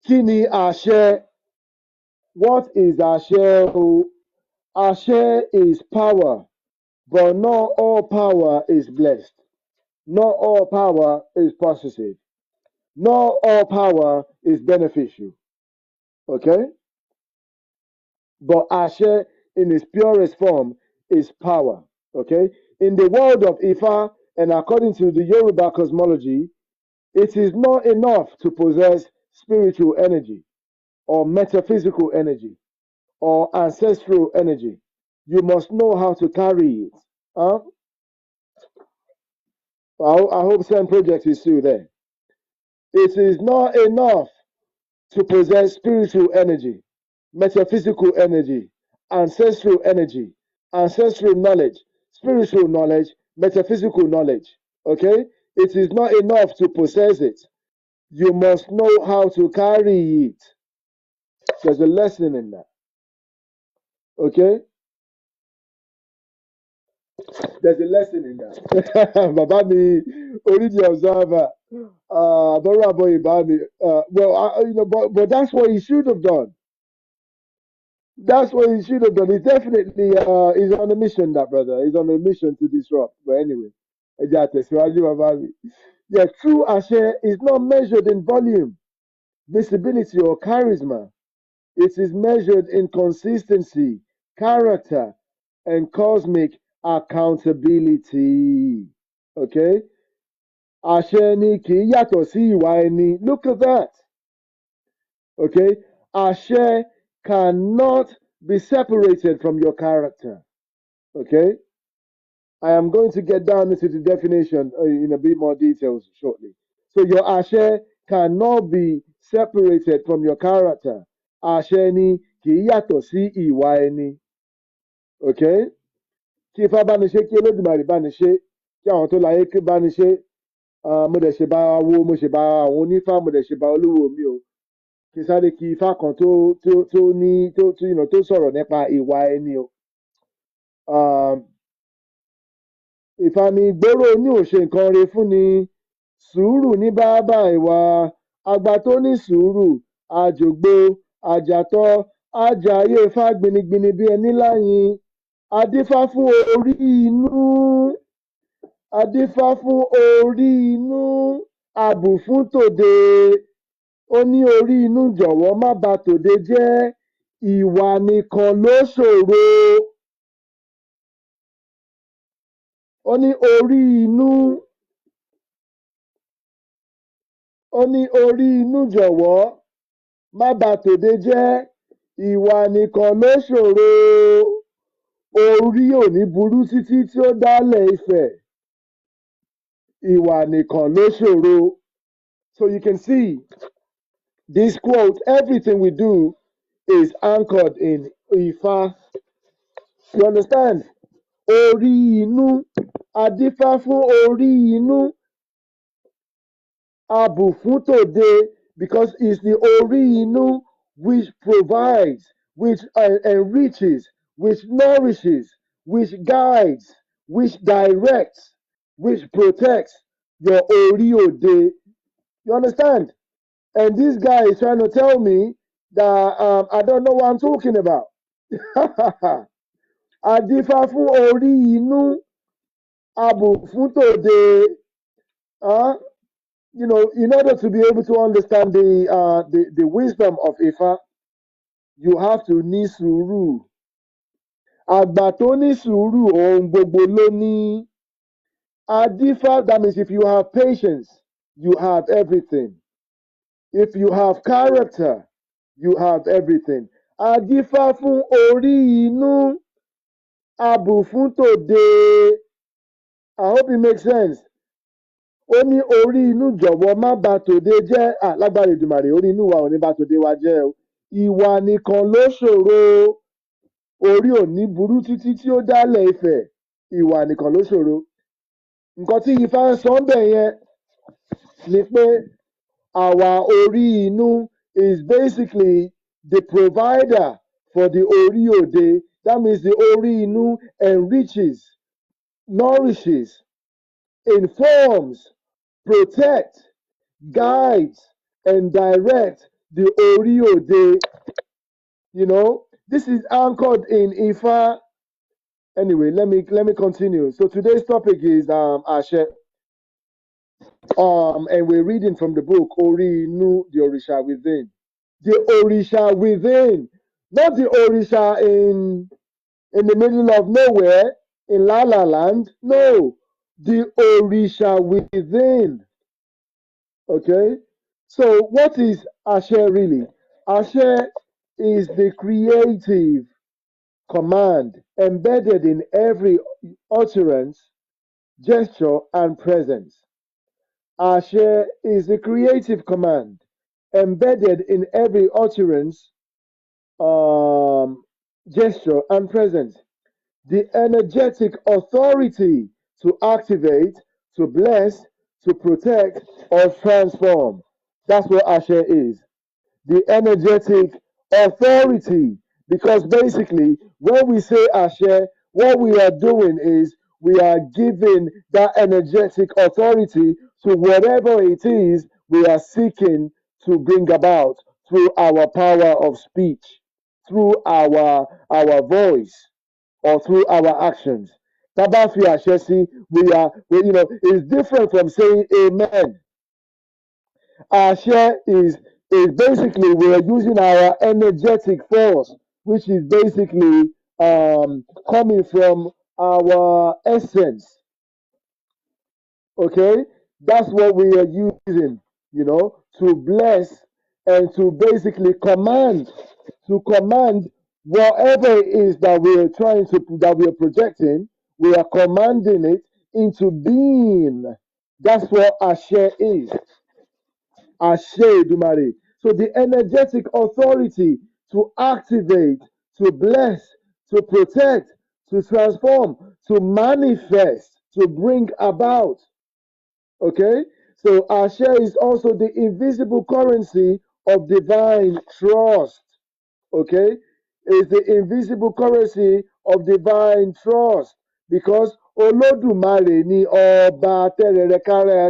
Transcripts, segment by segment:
Kini àṣẹ? What is àṣẹ? Àṣẹ is power, but not all power is blessed. Not all power is positive. Not all power is beneficial. Okay? But àṣẹ in its purest form is power. Okay? In the world of Ifa, and according to the Yoruba cosmology, it is not enough to possess spiritual energy or metaphysical energy or ancestral energy. You must know how to carry it. Huh? I hope Same Project is still there. It is not enough to possess spiritual energy, metaphysical energy, ancestral knowledge, spiritual knowledge, metaphysical knowledge. Okay? It is not enough to possess it. You must know how to carry it. There's a lesson in that. Okay? There's a lesson in that. Baba mi, Oriji observer, Borabo Ibami. But that's what he should have done. That's what he should have done. He definitely is on a mission, that brother. He's on a mission to disrupt. But anyway, yeah, true Ashe is not measured in volume, visibility, or charisma. It is measured in consistency, character, and cosmic accountability. Okay? Àṣẹ ni kì í yàtọ̀ sí ìwà ẹni. Look at that. Okay? Àṣẹ cannot be separated from your character. Okay? I am going to get down into the definition in a bit more details shortly. So your àṣẹ cannot be separated from your character. Àṣẹ ni kì í yàtọ̀ sí ìwà ẹni. Okay? Kí Ifá bá ní ṣe, kí Olódùmarè bá ní ṣe, kí àwọn tó láyé kí bá ní ṣe, mo dẹ̀ ṣe bá wo, mo ṣe bá àwọn onífá, mo dẹ̀ ṣe bá olúwo mi o. Kí sáré kí Ifá kan tó sọ̀rọ̀ nípa ìwà ẹni o. Ifá ní gbóró ní ò ṣe nǹkan re fún ni, sùúrù ní bàbá ìwà, àgbà tó ní sùúrù, àjògbó, àjàtọ́, àjàyè Ifá gbinigbini bí ẹni láyìn, adífá fún orí inú, adífá fún orí inú, àbù fún tòde, ó ní orí inú jọ̀wọ́ má bà tòde jẹ́, ìwà nìkan ló ṣòro. Ó ní orí inú, ó ní orí inú jọ̀wọ́ má bà tòde jẹ́, ìwà nìkan ló ṣòro. Orí ò ní burú títí tí ó dálẹ̀ Ifẹ̀, ìwà nìkan ló ṣòro. So you can see this quote, everything we do is anchored in Ifá. You understand? Ori Inú, adífá fún orí inú, abù fún tòde, because it's the Ori Inú which provides, which enriches, which nourishes, which guides, which directs, which protects your Ori Ode. You understand? And this guy is trying to tell me that I don't know what I'm talking about. Adífá fún orí inú, abù fún tòde. You know, in order to be able to understand the wisdom of Ifá, you have to ní sùúrù. Àgbà tó ní sùúrù ohun gbogbo ló ní. Adífá, that means if you have patience, you have everything. If you have character, you have everything. Adífá fún orí inú, abù fún tòde. I hope it makes sense. Ó ní orí inú jọ̀wọ́ má bà tòde jẹ́. Lágbára Èdùmàrè, orí inú wa ò ní bà tòde wa jẹ́ o. Ìwà nìkan ló ṣòro. Orí ò ní burú títí tí ó dálẹ̀ Ifẹ̀. Ìwà nìkan ló ṣòro. Nǹkan tí Ifá ń sọ ń bẹ̀ yẹn ni pé our Ori Inú is basically the provider for the Ori Ode. That means the Ori Inú enriches, nourishes, informs, protects, guides, and directs the Ori Ode. You know, this is anchored in Ifa. Anyway, let me continue. So today's topic is Ashe. And we're reading from the book Ori Inú, the Òrìṣà Within. The Òrìṣà Within, not the Òrìṣà in the middle of nowhere in La La Land. No, the Òrìṣà Within. Okay, so what is Ashe really? Ashe is the creative command embedded in every utterance, gesture, and presence. Ashe is the creative command embedded in every utterance, gesture, and presence. The energetic authority to activate, to bless, to protect, or transform. That's what Ashe is. The energetic authority. Because basically, when we say Ashe, what we are doing is we are giving that energetic authority to whatever it is we are seeking to bring about through our power of speech, through our voice, or through our actions. Tabafi Ashesi, it's different from saying amen. Ashe is basically we are using our energetic force, which is basically coming from our essence. Okay, that's what we are using, to bless and to basically to command whatever it is that we are that we are projecting, we are commanding it into being. That's what Ashe is. Ashe Dumare. So the energetic authority to activate, to bless, to protect, to transform, to manifest, to bring about. Okay? So Ashe is also the invisible currency of divine trust. Okay? It's the invisible currency of divine trust. Because Olódùmarè ni ọba tẹ́rẹrẹ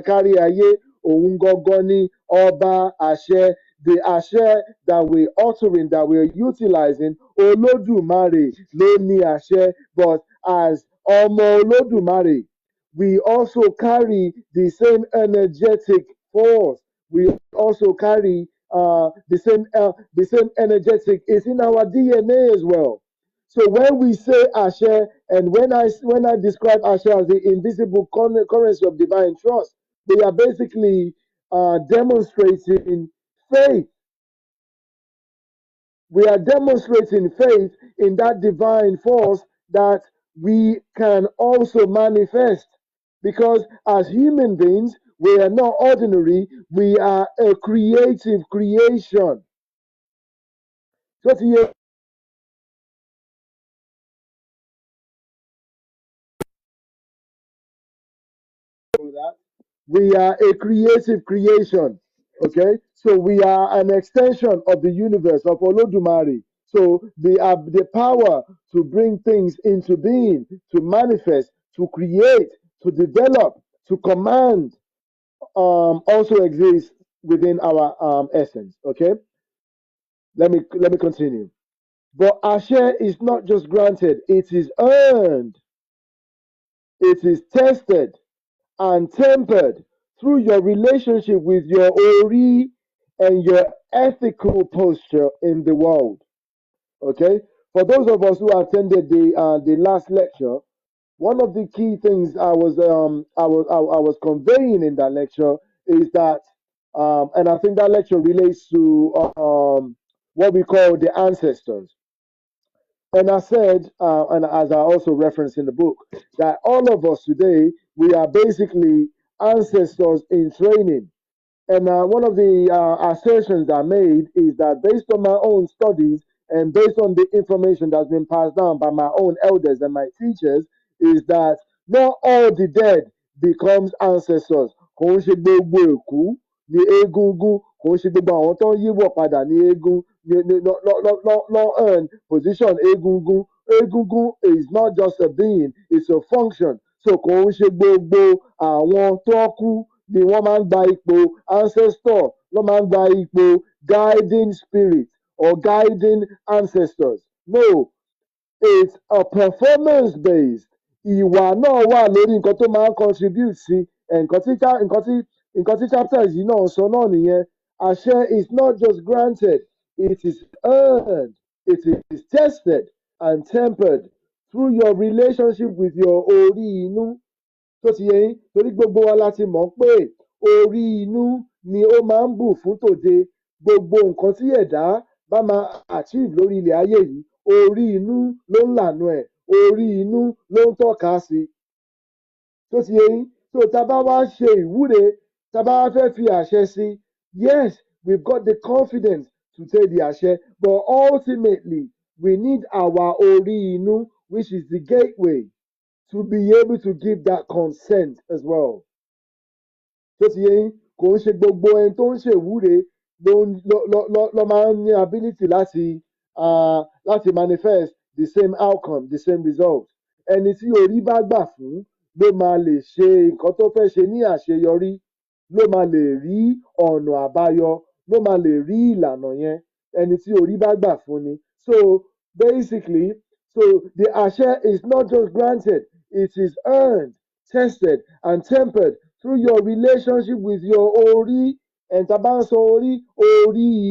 kárí ayé, òun gangan ni ọba àṣẹ. The àṣẹ that we're uttering, that we're utilizing, Olódùmarè ló ní àṣẹ. But as ọmọ Olódùmarè, we also carry the same energetic force. We also carry the same energetic is in our DNA as well. So when we say Ashe, and when I describe Ashe as the invisible currency of divine trust, we are basically demonstrating faith. We are demonstrating faith in that divine force that we can also manifest. Because as human beings, we are not ordinary, we are a creative creation. So that we are a creative creation. Okay, so we are an extension of the universe of Olodumare. So the power to bring things into being, to manifest, to create, to develop, to command, also exists within our essence. Okay, let me continue. But Ashe is not just granted; it is earned, it is tested, and tempered through your relationship with your Ori and your ethical posture in the world. Okay, for those of us who attended the last lecture, one of the key things I was conveying in that lecture is that, and I think that lecture relates to what we call the ancestors. And I said, and as I also referenced in the book, that all of us today, we are basically ancestors in training. And one of the assertions I made is that based on my own studies and based on the information that's been passed down by my own elders and my teachers, is that not all the dead becomes ancestors. Kò ń ṣe gbogbo èkú ni egungun, kò ń ṣe gbogbo àwọn tó ń yíwọ̀ padà ní eégún no earn position egungun. Egungun is not just a being, it's a function. So kò ń ṣe gbogbo àwọn tó kú ni wọ́n máa ń gba ipò ancestor ló máa ń gba ipò guiding spirit or guiding ancestors. No, it's a performance based. Ìwà náà wà lórí nǹkan tó máa ń contribute sí nǹkan tí chapters yìí náà sọ náà nìyẹn. Àṣẹ is not just granted, it is earned, it is tested and tempered through your relationship with your Ori Inú. Tó ti yẹ yín, torí gbogbo wa la ti mọ̀ pé orí inú ni ó máa ń bù fún tòde. Gbogbo nǹkan tí ẹ̀dá bá máa achieve lórí ilẹ̀ ayé yìí, orí inú ló ń lànà ẹ̀, orí inú ló ń tọ́ka sí. Tó ti yẹ yín, so tá a bá wá ṣe ìwúre, tá a bá wá fẹ́ fi àṣẹ sí, yes, we've got the confidence to take the àṣẹ, but ultimately we need our orí inú, which is the gateway, to be able to give that consent as well. Tó ti yẹ yín, kò ń ṣe gbogbo ẹni tó ń ṣèwúre ló máa ń ní ability láti manifest the same outcome, the same result. Ẹni tí orí bá gbà fún ló máa lè ṣe nǹkan tó fẹ́ ṣe ní àṣeyọrí, ló máa lè rí ọ̀nà àbáyọ, ló máa lè rí ìlànà yẹn. Ẹni tí orí bá gbà fún ni. So basically, so the àṣẹ is not just granted, it is earned, tested and tempered through your relationship with your Ori, and tá bá ń sọ Ori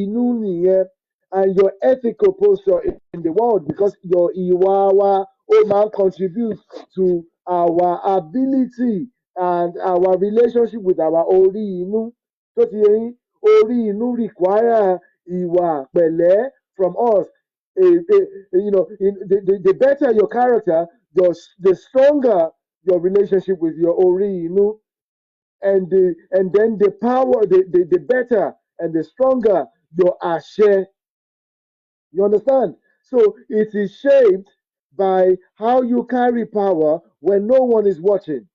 Inú nìyẹn, and your ethical posture in the world, because your ìwà wa ó máa ń contribute to our ability and our relationship with our Ori Inú. Tó ti yẹ yín, Ori Inú require ìwà pẹ̀lẹ́ from us. The better your character, the stronger your relationship with your Ori Inú, and then the power, the better and the stronger your àṣẹ. You understand? So it is shaped by how you carry power when no one is watching.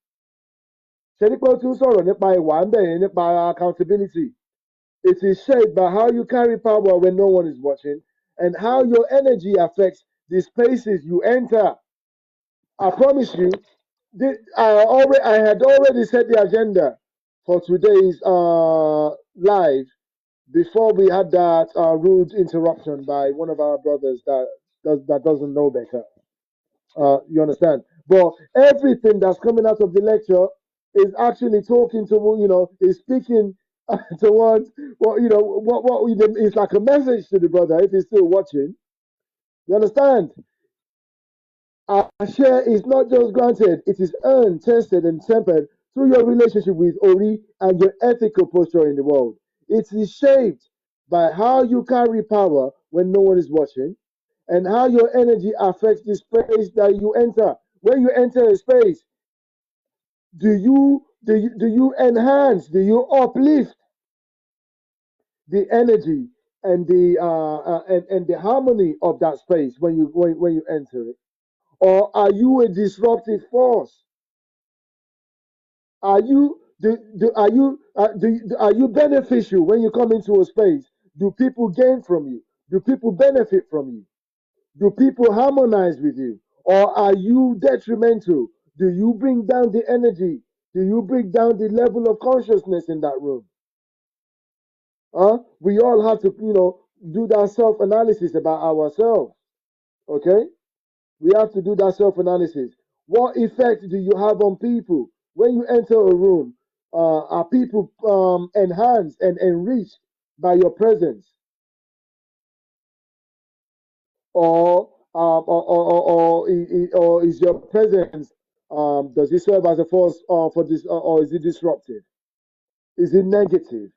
Ṣé ní pé ó tún sọ̀rọ̀ nípa ìwà ń bẹ̀ yẹn, nípa accountability? It is shaped by how you carry power when no one is watching, and how your energy affects the spaces you enter. I promise you, I had already set the agenda for today's live before we had that rude interruption by one of our brothers that doesn't know better. You understand? But everything that's coming out of the lecture is actually talking to, is speaking towards what it's like a message to the brother if he's still watching. You understand? Our share is not just granted, it is earned, tested, and tempered through your relationship with Ori and your ethical posture in the world. It is shaped by how you carry power when no one is watching, and how your energy affects the space that you enter. When you enter a space, do you enhance, do you uplift the energy and the harmony of that space when you enter it? Or are you a disruptive force? Are you beneficial when you come into a space? Do people gain from you? Do people benefit from you? Do people harmonize with you? Or are you detrimental? Do you bring down the energy? Do you bring down the level of consciousness in that room? We all have to, do that self-analysis about ourselves. Okay? We have to do that self-analysis. What effect do you have on people? When you enter a room, are people enhanced and enriched by your presence? Or is your presence, does it serve as a force for this, or is it disruptive? Is it negative?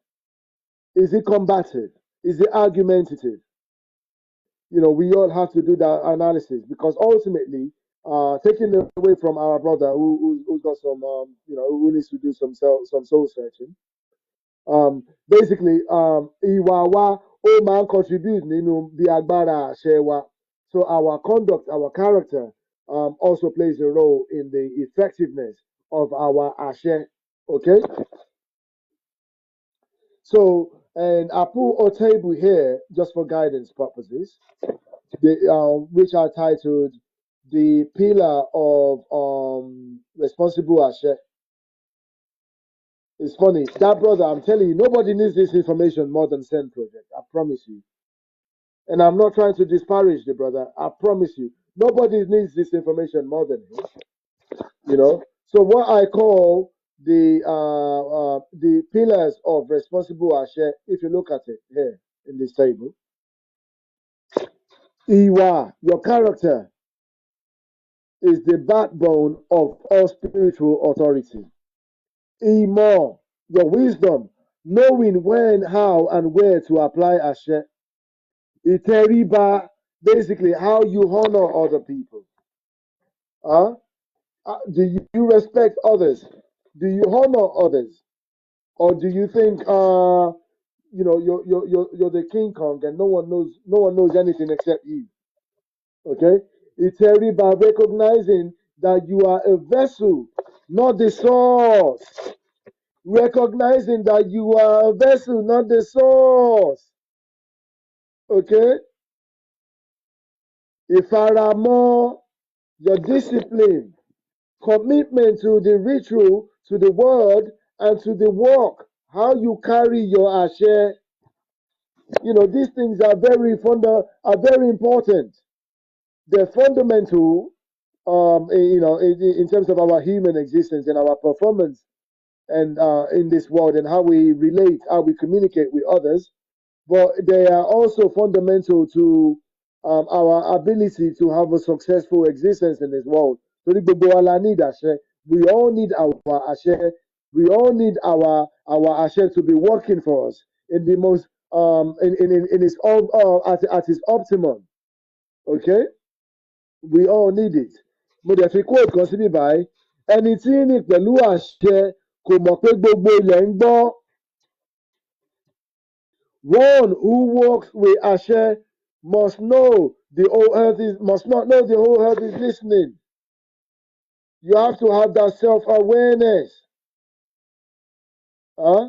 Is it combative? Is it argumentative? We all have to do that analysis, because ultimately, taking away from our brother who's got some, who needs to do some soul searching. Basically, ìwà wa ó máa ń contribute nínú bí agbára àṣẹ wa. So our conduct, our character, also plays a role in the effectiveness of our àṣẹ. Okay. So, and I put a table here just for guidance purposes, which are titled "The Pillar of Responsible Àṣẹ." It's funny. That brother, I'm telling you, nobody needs this information more than Send Project. I promise you. And I'm not trying to disparage the brother. I promise you. Nobody needs this information more than him. You know. So what I call the pillars of responsible Ashe, if you look at it here in this table, Iwa, your character, is the backbone of all spiritual authority. Imo, your wisdom, knowing when, how, and where to apply Ashe. Iteriba, basically how you honor other people. Huh? Do you respect others? Do you honor others? Or do you think you're the King Kong and no one knows anything except you? Okay? Iteriba, recognizing that you are a vessel, not the source. Recognizing that you are a vessel, not the source. Okay? Ìfaramọ́, your discipline, commitment to the ritual, to the word, and to the work. How you carry your ashe. These things are very important. They're fundamental, in terms of our human existence and our performance and in this world and how we relate, how we communicate with others. But they are also fundamental to our ability to have a successful existence in this world. Torí gbogbo wa la need àṣẹ. We all need our àṣẹ. We all need our àṣẹ to be working for us in the most in its at its optimum. Okay, we all need it. Mo dẹ̀ fi quote kan síbí báyìí. Ẹni tí ń rìn pẹ̀lú àṣẹ kò mọ̀ pé gbogbo ilẹ̀ ń gbọ́. One who walks with Ashe must know the whole earth must not know the whole earth is listening. You have to have that self-awareness. Huh?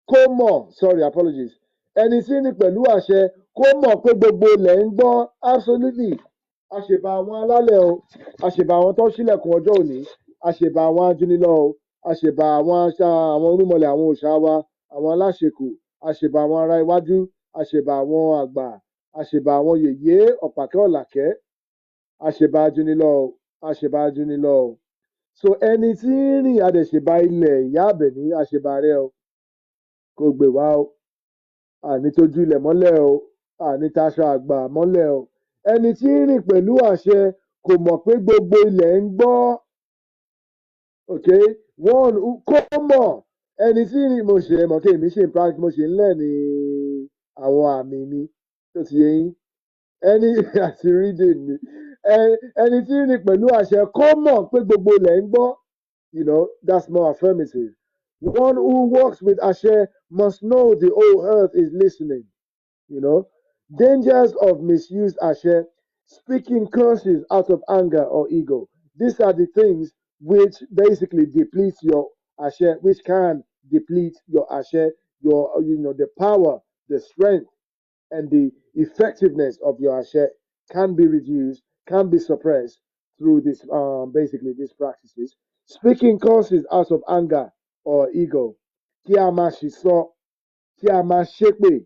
Kó mọ̀, sorry, apologies. Ẹni tí ní pẹ̀lú àṣẹ kó mọ̀ pé gbogbo ilẹ̀ ń gbọ́. Absolutely. Àṣèbà àwọn alálẹ̀ o. Àṣèbà àwọn tó ṣílẹ̀kùn ọjọ́ òní. Àṣèbà àwọn ajúnilọ́ o. Àṣèbà àwọn orúnmọlẹ̀ àwọn òòṣà wa. Àwọn aláṣekù. Àṣèbà àwọn ará iwájú. Àṣèbà àwọn àgbà. Àṣèbà àwọn yèyé ọ̀pàkẹ́ ọ̀làkẹ́. Àṣèbà ajúnilọ́ o. Àṣèbà ajúnilọ́ o. So ẹni tí ń rìn adẹ̀ṣèbà ilẹ̀ ìyá àbẹ̀ní àṣèbà rẹ o. Kò gbè wá o. Àní tójú ilẹ̀ mọ́lẹ̀ o. Àní taṣọ àgbà mọ́lẹ̀ o. Ẹni tí ń rìn pẹ̀lú àṣẹ kò mọ̀ pé gbogbo ilẹ̀ ń gbọ́. Okay, one kó mọ̀ ẹni tí ń rìn mo ṣe mọ̀ kí èmi ṣe ń practice mo ṣe ń lẹ̀ ní àwọn àmì mi tó ti yé yín. Ẹni àti reading mi. Ẹni tí ń rìn pẹ̀lú àṣẹ kó mọ̀ pé gbogbo ilẹ̀ ń gbọ́. That's more affirmative. One who walks with Ashe must know the whole earth is listening. Dangers of misused Ashe, speaking curses out of anger or ego. These are the things which basically depletes your Ashe, which can deplete your Ashe, the power, the strength, and the effectiveness of your Ashe can be reduced, can be suppressed through this, basically these practices. Speaking curses out of anger or ego. Kí a máa ṣìsọ, kí a máa ṣépè,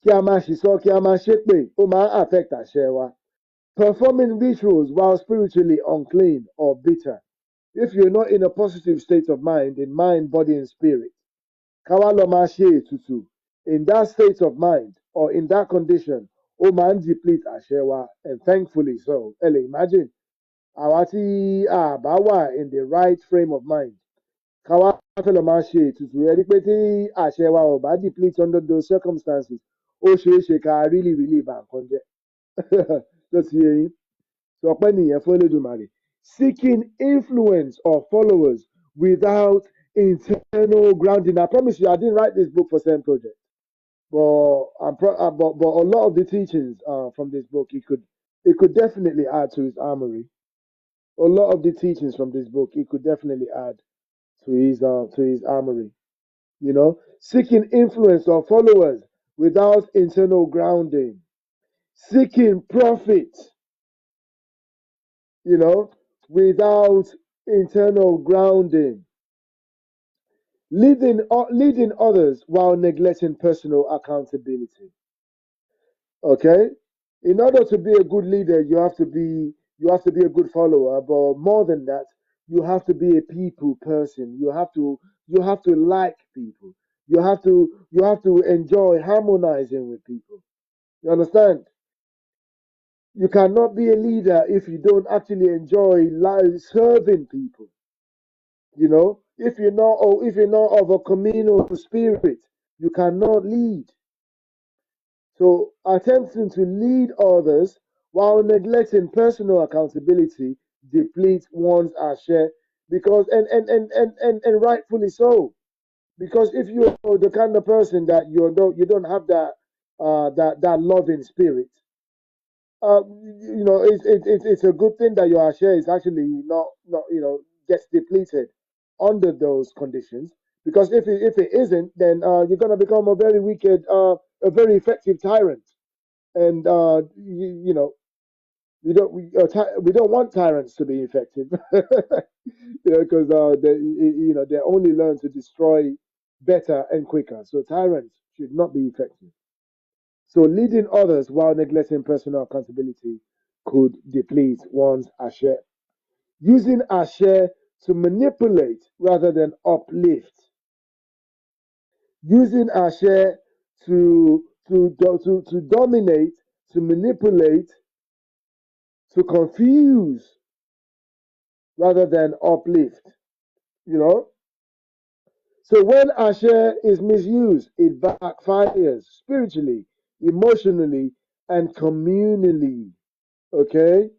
kí a máa ṣìsọ, kí a máa ṣépè, ó máa affect àṣẹ wa. Performing rituals while spiritually unclean or bitter. If you're not in a positive state of mind, in mind, body, and spirit, ká wá lọ máa ṣe ètùtù in that state of mind or in that condition, ó máa ń deplete àṣẹ wa, and thankfully so. Ẹ lè imagine àwa tí a bá wà in the right frame of mind. Ká wá fẹ́ lọ máa ṣe ètùtù ẹ rí pé tí àṣẹ wa ò bá deplete under those circumstances, ó ṣeé ṣe ká really bà nǹkan jẹ́. Tó ti yé yín. Sọ pé nìyẹn fún Elédùmarè. Seeking influence or followers without internal grounding. I promise you, I didn't write this book for Same Project, but a lot of the teachings from this book, it could definitely add to his armory. A lot of the teachings from this book, it could definitely add to his armory. Seeking influence or followers without internal grounding, seeking profit, without internal grounding, leading others while neglecting personal accountability. Okay, in order to be a good leader, you have to be a good follower. But more than that, you have to be a people person. You have to like people. You have to enjoy harmonizing with people. You understand? You cannot be a leader if you don't actually enjoy serving people. If you're not of a communal spirit, you cannot lead. So attempting to lead others while neglecting personal accountability depletes one's share, because and rightfully so. Because if you're the kind of person that you don't have that loving spirit, it's a good thing that your share is actually not gets depleted under those conditions. Because if it isn't, then you're gonna become a very wicked, a very effective tyrant. And we don't want tyrants to be effective, because they only learn to destroy better and quicker. So tyrants should not be effective. So leading others while neglecting personal accountability could deplete one's ashe. Using ashe to manipulate rather than uplift. Using ashe to dominate, to manipulate, to confuse rather than uplift. You know? So when ashe is misused, it backfires spiritually, emotionally, and communally. Okay?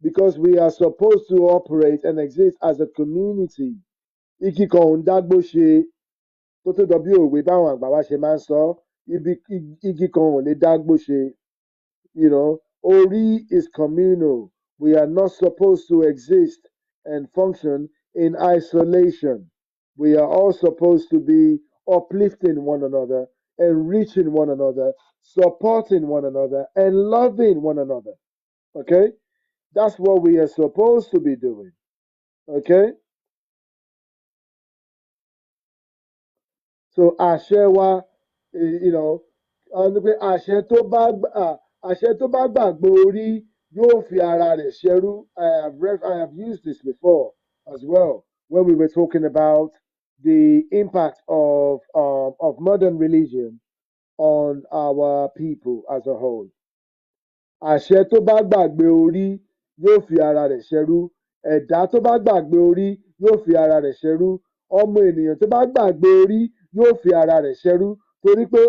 Because we are supposed to operate and exist as a community. Igi kan ò ń dágbó ṣe tó tó dọ̀ bí òwe báwọn àgbà wa ṣe máa ń sọ. Igi kan ò lè dágbó ṣe. Ori is communal. We are not supposed to exist and function in isolation. We are all supposed to be uplifting one another, enriching one another, supporting one another, and loving one another. Okay? That's what we are supposed to be doing. Okay? So àṣẹ wa, ní pé àṣẹ tó bá gbàgbé orí yóò fi ara rẹ̀ ṣẹrú. I have used this before as well when we were talking about the impact of modern religion on our people as a whole. Àṣẹ tó bá gbàgbé orí yóò fi ara rẹ̀ ṣẹrú. Ẹ̀dá tó bá gbàgbé orí yóò fi ara rẹ̀ ṣẹrú. Ọmọ ènìyàn tó bá gbàgbé orí yóò fi ara rẹ̀ ṣẹrú. Torí pé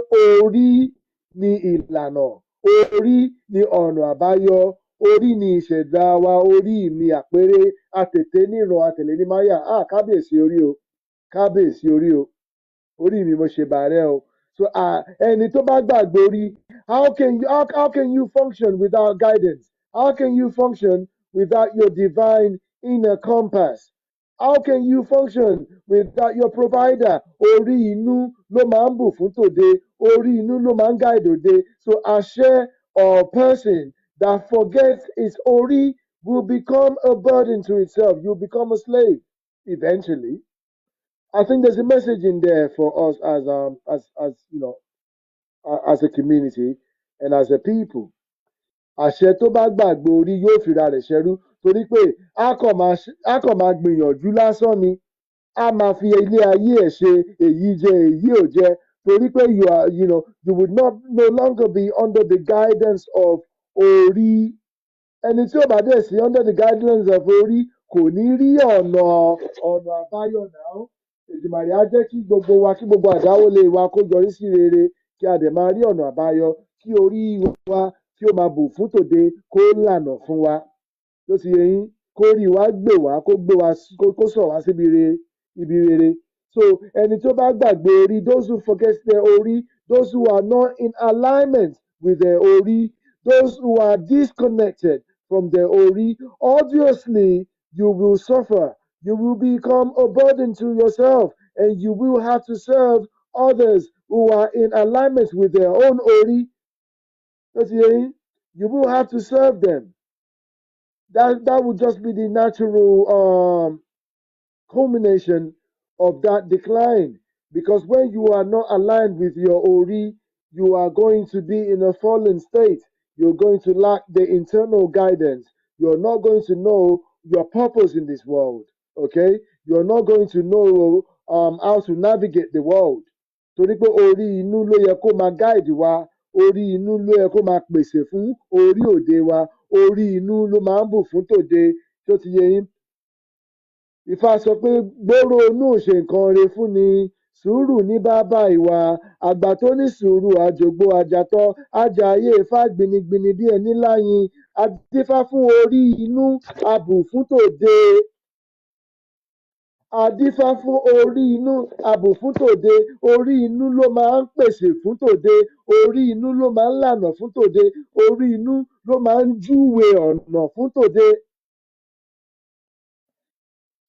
orí ni ìlànà, orí ni ọ̀nà àbáyọ, orí ni ìṣẹ̀dá wa, orí mi àpérè, àtètè níran àtẹ̀lé ní máyà. Kábíyèsí orí o, kábíyèsí orí o, orí mi mo ṣe bàárẹ̀ o. So ẹni tó bá gbàgbé orí, how can you function without guidance? How can you function without your divine inner compass? How can you function without your provider? Ori inú ló máa ń bù fún tòde, orí inú ló máa ń guide òde. So àṣẹ or person that forgets its ori will become a burden to itself. You'll become a slave eventually. I think there's a message in there for us as a community and as a people. Àṣẹ tó bá gbàgbé orí yóò fira rẹ̀ ṣẹrú, torí pé a kàn máa gbìyànjú lásán ni. A máa fi ilé ayé ẹ̀ ṣe èyí jẹ èyí ò jẹ, torí pé you would not no longer be under the guidance of orí. Ẹni tí ò bá dẹ̀ sí under the guidance of orí kò ní rí ọ̀nà àbáyọ náà. Èdùmàrè á jẹ́ kí gbogbo àdáwọ́lé wa kó yọrí sí rere, kí a dẹ̀ máa rí ọ̀nà àbáyọ, kí orí wa kí ó máa bù fún tòde, kó lànà fún wa. Tó ti yé yín, kó rí wa gbè wá, kó gbé wa, kó sọ̀ wá síbi rere. So ẹni tó bá gbàgbé orí, those who forget their orí, those who are not in alignment with their orí, those who are disconnected from their ori, obviously you will suffer. You will become a burden to yourself, and you will have to serve others who are in alignment with their own ori. You will have to serve them. That would just be the natural culmination of that decline. Because when you are not aligned with your Ori, you are going to be in a fallen state. You're going to lack the internal guidance. You're not going to know your purpose in this world. Okay? You're not going to know how to navigate the world. Torí pé orí inú ló yẹ kó máa guide wa, orí inú ló yẹ kó máa pèsè fún orí òde wa, orí inú ló máa ń bù fún tòde. Tó ti yé yín? Ifá sọ pé gbóró inú ṣe nǹkan re fún ni, sùúrù ní bàbá ìwà, àgbà tó ní sùúrù àjògbó àjàtọ́, àjàyè Ifá gbinigbini bí ẹni láyìn, adífá fún orí inú, abù fún tòde. Adífá fún orí inú, abù fún tòde, orí inú ló máa ń pèsè fún tòde, orí inú ló máa ń lànà fún tòde, orí inú ló máa ń júwe ọ̀nà fún tòde.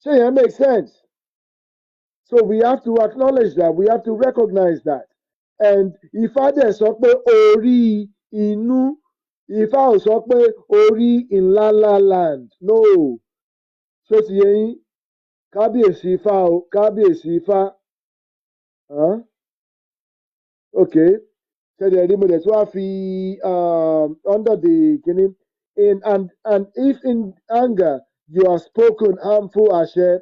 Ṣé yẹn make sense? So we have to acknowledge that, we have to recognize that. And Ifá dẹ̀ sọ pé orí inú, Ifá ò sọ pé orí in Lala land. No. Ṣó ti yé yín? Kábíyèsí Ifá o, kábíyèsí Ifá. Huh? Okay. Ṣẹ̀dẹ̀ rí mo dẹ̀ tí wàá fi under the kìíní. And if in anger you are spoken harmful àṣẹ,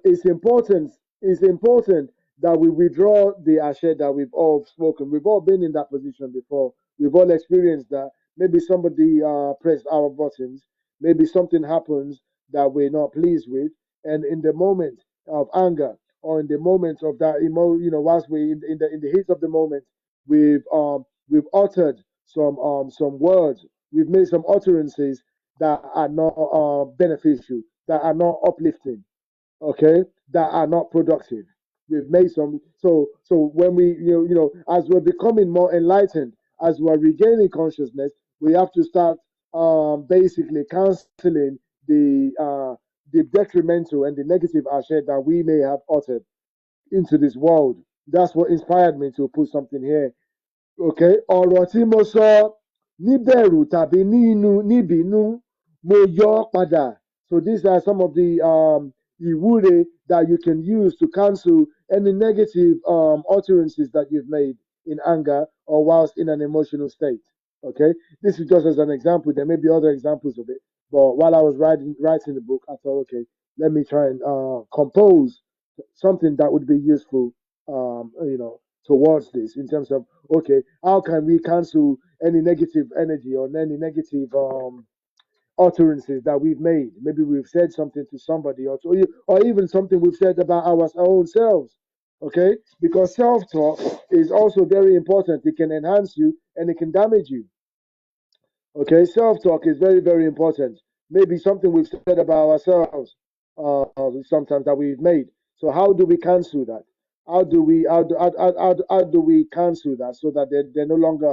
it's important that we withdraw the ashe that we've all spoken. We've all been in that position before. We've all experienced that. Maybe somebody pressed our buttons. Maybe something happens that we're not pleased with. And in the moment of anger or in the moment of that whilst we in the heat of the moment, we've uttered some words. We've made some utterances that are not beneficial, that are not uplifting, okay, that are not productive. We've made some. So when we as we're becoming more enlightened, as we're regaining consciousness, we have to start basically canceling the detrimental and the negative ashe that we may have uttered into this world. That's what inspired me to put something here. Okay, ọ̀rọ̀ tí mo sọ níbẹ̀rù tàbí níbínú, mo yọ ọ́ padà. So these are some of the Ìwúrè that you can use to cancel any negative utterances that you've made in anger or whilst in an emotional state. Okay, this is just as an example. There may be other examples of it, but while I was writing the book, I thought, okay, let me try and compose something that would be useful, towards this in terms of, okay, how can we cancel any negative energy or any negative utterances that we've made? Maybe we've said something to somebody, or even something we've said about our own selves. Okay, because self-talk is also very important. It can enhance you and it can damage you. Okay, self-talk is very, very important. Maybe something we've said about ourselves sometimes that we've made. So how do we cancel that? How do we cancel that so that they no longer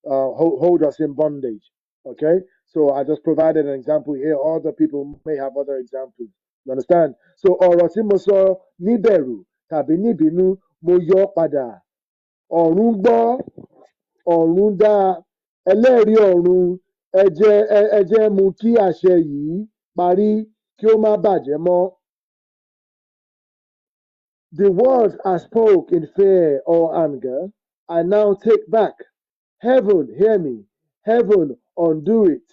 hold us in bondage? Okay, so I just provided an example here. Other people may have other examples. You understand? So ọ̀rọ̀ tí mo sọ níbẹ̀rù tàbí níbínú, mo yọ ọ́ padà. Ọ̀run gbọ́, ọ̀run dá, ẹlẹ́rìí ọ̀run, ẹ jẹ́ mú kí àṣẹ yìí parí kí ó má bàjẹ́ mọ́. The words I spoke in fear or anger, I now take back. Heaven, hear me. Heaven, undo it.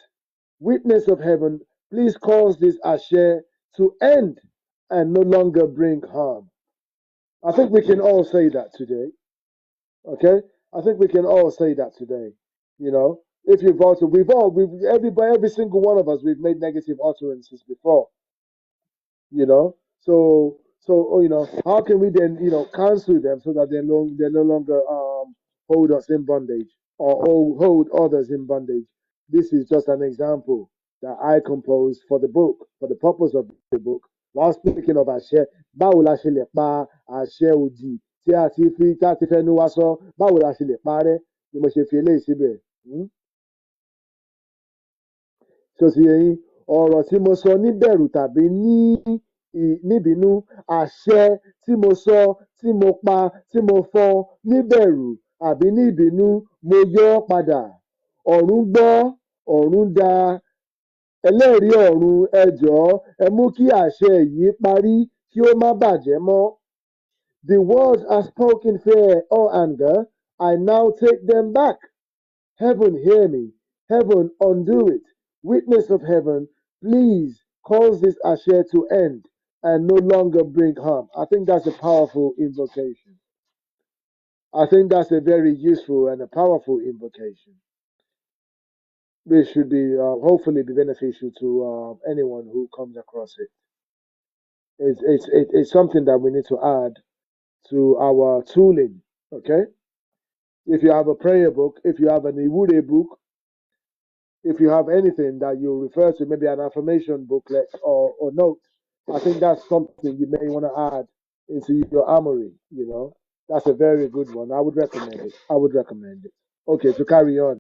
Witness of heaven, please cause this ashe to end and no longer bring harm. I think we can all say that today. Okay? I think we can all say that today. If you've also, every single one of us, we've made negative utterances before. So how can we then cancel them so that they no longer hold us in bondage or hold others in bondage? This is just an example that I composed for the book, for the purpose of the book. While speaking of àṣẹ, báwo la ṣe lè pa àṣẹ òdì tí a ti fẹnu wa sọ, báwo la ṣe lè parẹ́, ni mo ṣe fi eléyìí síbẹ̀. So ti yé yín, ọ̀rọ̀ tí mo sọ níbẹ̀rù tàbí níbínú, àṣẹ tí mo sọ, tí mo pa, tí mo fọn níbẹ̀rù àbí níbínú, mo yọ ọ́ padà. Ọ̀run gbọ́, ọ̀run dá, ẹlẹ́rìí ọ̀run ẹ jọ̀ọ́ ẹ mú kí àṣẹ yìí parí kí ó má bàjẹ́ mọ́. The words are spoken fear or anger. I now take them back. Heaven, hear me. Heaven, undo it. Witness of heaven, please cause this asher to end and no longer bring harm. I think that's a powerful invocation. I think that's a very useful and a powerful invocation. This should be hopefully be beneficial to anyone who comes across it. It's something that we need to add to our tooling. Okay, if you have a prayer book, if you have an Ìwúrè book, if you have anything that you refer to, maybe an affirmation booklet or note, I think that's something you may want to add into your armory. You know, that's a very good one. I would recommend it. I would recommend it. Okay, to carry on.